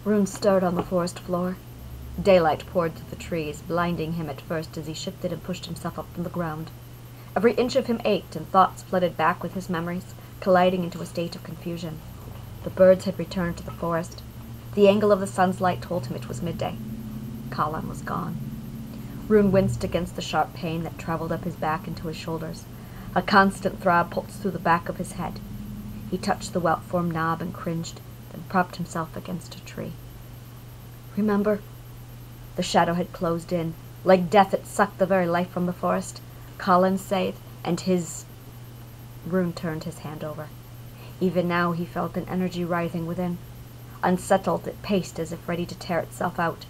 Rune stirred on the forest floor. Daylight poured through the trees, blinding him at first as he shifted and pushed himself up from the ground. Every inch of him ached, and thoughts flooded back with his memories, colliding into a state of confusion. The birds had returned to the forest. The angle of the sun's light told him it was midday. Kallan was gone. Rune winced against the sharp pain that traveled up his back into his shoulders. A constant throb pulsed through the back of his head. He touched the welt-formed knob and cringed, then propped himself against a tree. Remember? The shadow had closed in. Like death, it sucked the very life from the forest. Kallan's scythe, and his... Rune turned his hand over. Even now he felt an energy writhing within. Unsettled, it paced as if ready to tear itself out.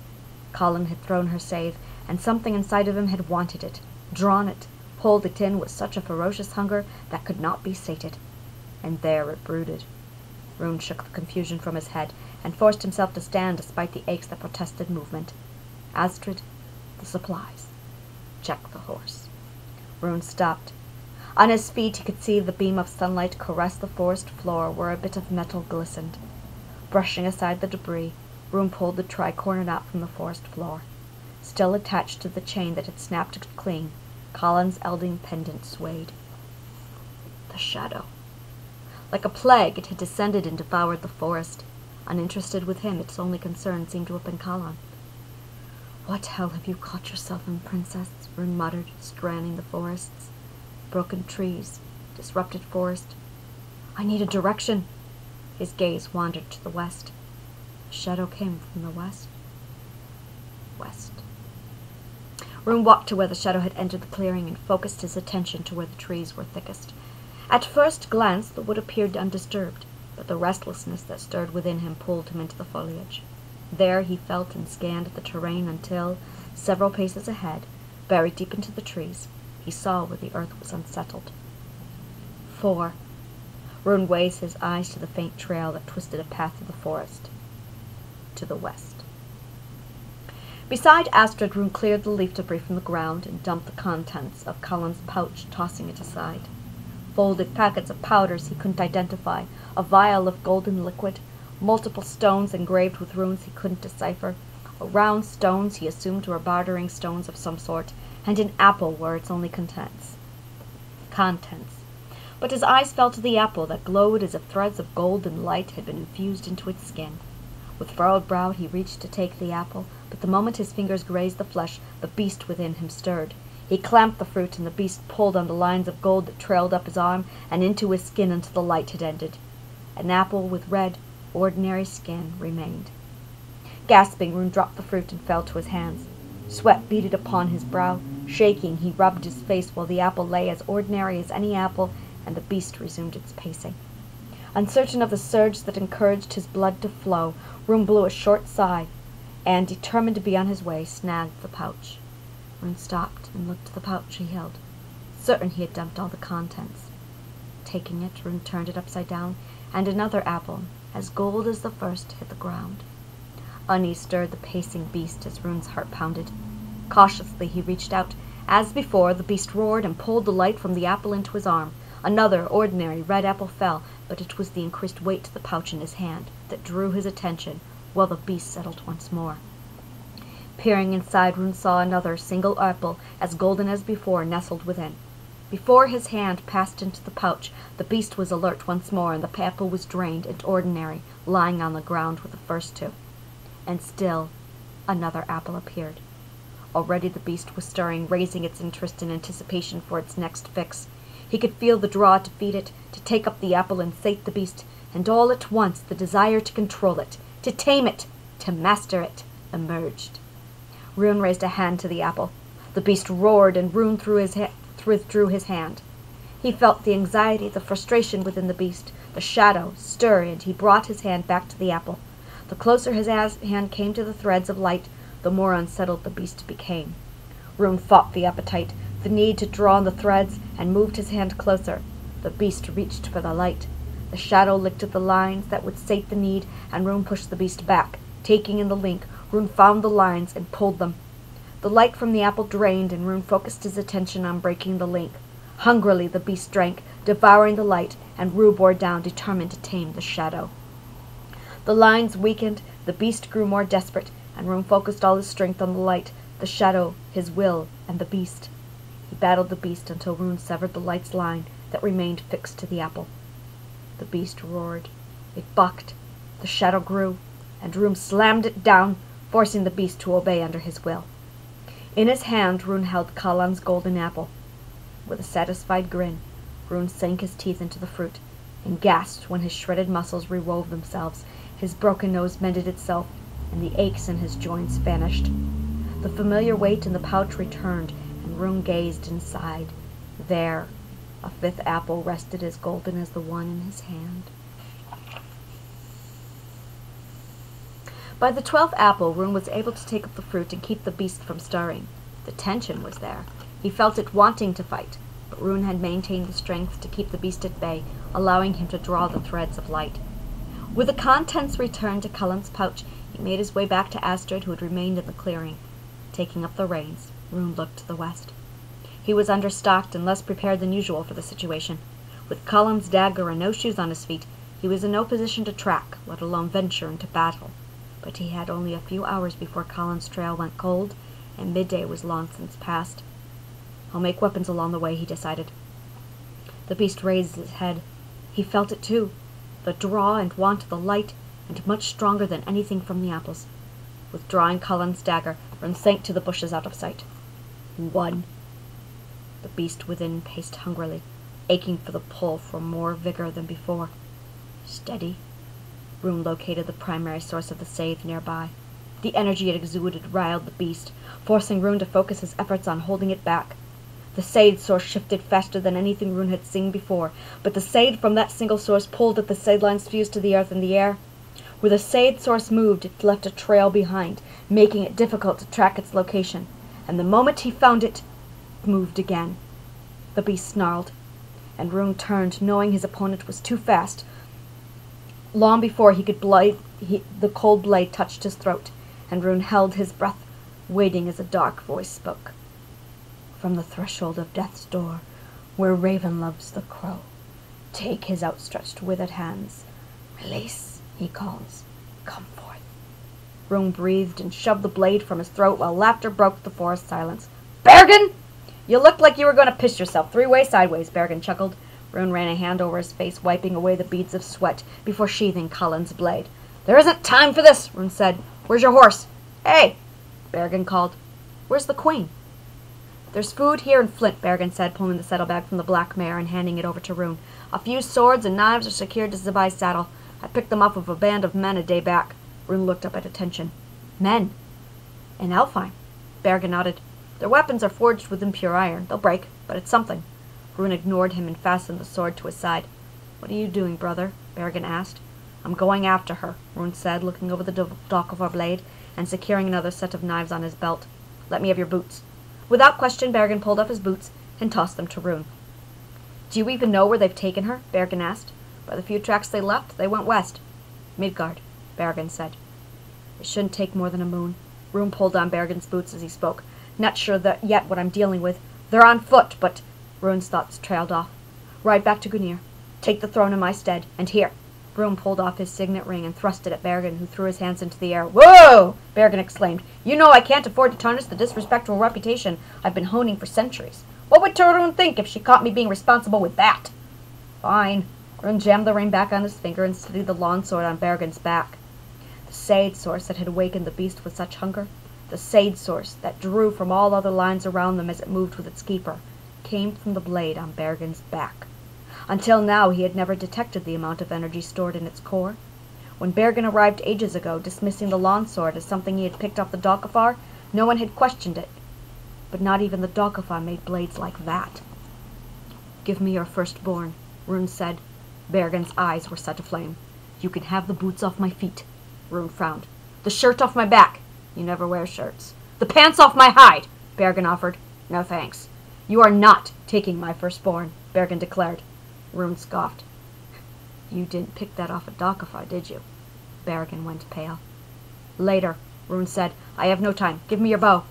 Kallan had thrown her scythe, and something inside of him had wanted it, drawn it, pulled it in with such a ferocious hunger that could not be sated. And there it brooded. Rune shook the confusion from his head, and forced himself to stand despite the aches that protested movement. Astrid, the supplies. Check the horse. Rune stopped. On his feet he could see the beam of sunlight caress the forest floor where a bit of metal glistened. Brushing aside the debris, Rune pulled the tricorn knot from the forest floor. Still attached to the chain that had snapped clean, Kallan's elding pendant swayed. The shadow. Like a plague, it had descended and devoured the forest. Uninterested with him, its only concern seemed to have been Kallan. What hell have you caught yourself in, princess? Rune muttered, scanning the forests. Broken trees, disrupted forest. I need a direction. His gaze wandered to the west. The shadow came from the west. West. Rune walked to where the shadow had entered the clearing and focused his attention to where the trees were thickest. At first glance, the wood appeared undisturbed, but the restlessness that stirred within him pulled him into the foliage. There he felt and scanned the terrain until, several paces ahead, buried deep into the trees, he saw where the earth was unsettled. 4. Rune raised his eyes to the faint trail that twisted a path through the forest. To the west. Beside Astrid, Rune cleared the leaf debris from the ground and dumped the contents of Kallan's pouch, tossing it aside. Folded packets of powders he couldn't identify, a vial of golden liquid, multiple stones engraved with runes he couldn't decipher, round stones he assumed were bartering stones of some sort, and an apple were its only contents. But his eyes fell to the apple that glowed as if threads of golden light had been infused into its skin. With furrowed brow he reached to take the apple, but the moment his fingers grazed the flesh, the beast within him stirred. He clamped the fruit, and the beast pulled on the lines of gold that trailed up his arm and into his skin until the light had ended. An apple with red, ordinary skin remained. Gasping, Rune dropped the fruit and fell to his hands. Sweat beaded upon his brow. Shaking, he rubbed his face while the apple lay as ordinary as any apple, and the beast resumed its pacing. Uncertain of the surge that encouraged his blood to flow, Rune blew a short sigh, and, determined to be on his way, snagged the pouch. Rune stopped and looked at the pouch he held, certain he had dumped all the contents. Taking it, Rune turned it upside down, and another apple, as gold as the first, hit the ground. Unease stirred the pacing beast as Rune's heart pounded. Cautiously he reached out. As before, the beast roared and pulled the light from the apple into his arm. Another, ordinary, red apple fell, but it was the increased weight to the pouch in his hand that drew his attention, while the beast settled once more. Peering inside, Rune saw another single apple, as golden as before, nestled within. Before his hand passed into the pouch, the beast was alert once more, and the apple was drained and ordinary, lying on the ground with the first two. And still another apple appeared. Already the beast was stirring, raising its interest in anticipation for its next fix. He could feel the draw to feed it, to take up the apple and sate the beast, and all at once the desire to control it, to tame it, to master it, emerged. Rune raised a hand to the apple. The beast roared, and Rune withdrew his hand. He felt the anxiety, the frustration within the beast, the shadow stir, and he brought his hand back to the apple. The closer his hand came to the threads of light, the more unsettled the beast became. Rune fought the appetite, the need to draw on the threads, and moved his hand closer. The beast reached for the light. The shadow licked at the lines that would sate the need, and Rune pushed the beast back. Taking in the link, Rune found the lines and pulled them. The light from the apple drained, and Rune focused his attention on breaking the link. Hungrily the beast drank, devouring the light, and Rune bore down, determined to tame the shadow. The lines weakened, The beast grew more desperate, and Rune focused all his strength on the light, the shadow, his will, and the beast. He battled the beast until Rune severed the light's line that remained fixed to the apple. The beast roared. It bucked. The shadow grew, and Rune slammed it down, forcing the beast to obey under his will. In his hand, Rune held Kallan's golden apple. With a satisfied grin, Rune sank his teeth into the fruit, and gasped when his shredded muscles rewove themselves, his broken nose mended itself, and the aches in his joints vanished. The familiar weight in the pouch returned, and Rune gazed inside. There, a fifth apple rested as golden as the one in his hand. By the 12th apple, Rune was able to take up the fruit and keep the beast from stirring. The tension was there. He felt it wanting to fight, but Rune had maintained the strength to keep the beast at bay, allowing him to draw the threads of light. With the contents returned to Kallan's pouch, he made his way back to Astrid, who had remained in the clearing. Taking up the reins, Rune looked to the west. He was understocked and less prepared than usual for the situation. With Kallan's dagger and no shoes on his feet, he was in no position to track, let alone venture into battle. But he had only a few hours before Kallan's trail went cold, and midday was long since past. I'll make weapons along the way, he decided. The beast raised his head. He felt it too, the draw and want of the light, and much stronger than anything from the apples. Withdrawing Kallan's dagger, Rune sank to the bushes out of sight. 1. The beast within paced hungrily, aching for the pull for more vigor than before. Steady. Rune located the primary source of the scythe nearby. The energy it exuded riled the beast, forcing Rune to focus his efforts on holding it back. The scythe source shifted faster than anything Rune had seen before, but the scythe from that single source pulled at the scythe lines fused to the earth in the air. Where the scythe source moved, it left a trail behind, making it difficult to track its location, and the moment he found it, it moved again. The beast snarled, and Rune turned, knowing his opponent was too fast. Long before he could the cold blade touched his throat, and Rune held his breath, waiting as a dark voice spoke. From the threshold of death's door, where Raven loves the crow, take his outstretched withered hands. Release, he calls. Come forth. Rune breathed and shoved the blade from his throat while laughter broke the forest silence. Bergen! You looked like you were going to piss yourself 3-way sideways, Bergen chuckled. Rune ran a hand over his face, wiping away the beads of sweat before sheathing Kallan's blade. There isn't time for this, Rune said. Where's your horse? Hey! Bergen called. Where's the queen? There's food here in Flint, Bergen said, pulling the saddlebag from the black mare and handing it over to Rune. A few swords and knives are secured to Zabai's saddle. I picked them up of a band of men a day back. Rune looked up at attention. Men? In Alfheim? Bergen nodded. Their weapons are forged within pure iron. They'll break, but it's something. Rune ignored him and fastened the sword to his side. What are you doing, brother? Bergen asked. I'm going after her, Rune said, looking over the dock of our blade and securing another set of knives on his belt. Let me have your boots. Without question, Bergen pulled off his boots and tossed them to Rune. Do you even know where they've taken her? Bergen asked. By the few tracks they left, they went west. Midgard, Bergen said. It shouldn't take more than a moon. Rune pulled on Bergen's boots as he spoke. Not sure yet what I'm dealing with. They're on foot, but... Rune's thoughts trailed off. Ride back to Gunir. Take the throne in my stead. And here. Rune pulled off his signet ring and thrust it at Bergen, who threw his hands into the air. Whoa! Bergen exclaimed. You know I can't afford to tarnish the disrespectful reputation I've been honing for centuries. What would Rune think if she caught me being responsible with that? Fine. Rune jammed the ring back on his finger and steadied the long sword on Bergen's back. The sage source that had awakened the beast with such hunger, the sage source that drew from all other lines around them as it moved with its keeper, came from the blade on Bergen's back. Until now he had never detected the amount of energy stored in its core. When Bergen arrived ages ago, dismissing the longsword as something he had picked off the Dokafar, no one had questioned it. But not even the Dokafar made blades like that. Give me your firstborn, Rune said. Bergen's eyes were set aflame. You can have the boots off my feet. Rune frowned. The shirt off my back. You never wear shirts. The pants off my hide, Bergen offered. No thanks. You are not taking my firstborn, Bergen declared. Rune scoffed. You didn't pick that off a Dokafar, did you? Bergen went pale. Later, Rune said. I have no time. Give me your bow.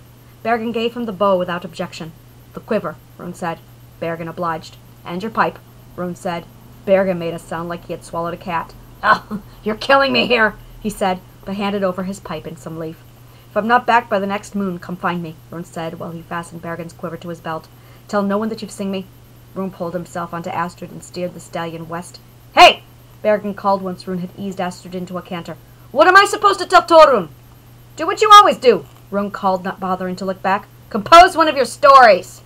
Bergen gave him the bow without objection. The quiver, Rune said. Bergen obliged. And your pipe, Rune said. Bergen made a sound like he had swallowed a cat. Oh, you're killing me here, he said. but handed over his pipe and some leaf. "If I'm not back by the next moon, come find me," Rune said, while he fastened Bergen's quiver to his belt. "Tell no one that you've seen me." Rune pulled himself onto Astrid and steered the stallion west. "Hey!" Bergen called once Rune had eased Astrid into a canter. "What am I supposed to tell Torun?" "Do what you always do," Rune called, not bothering to look back. "Compose one of your stories."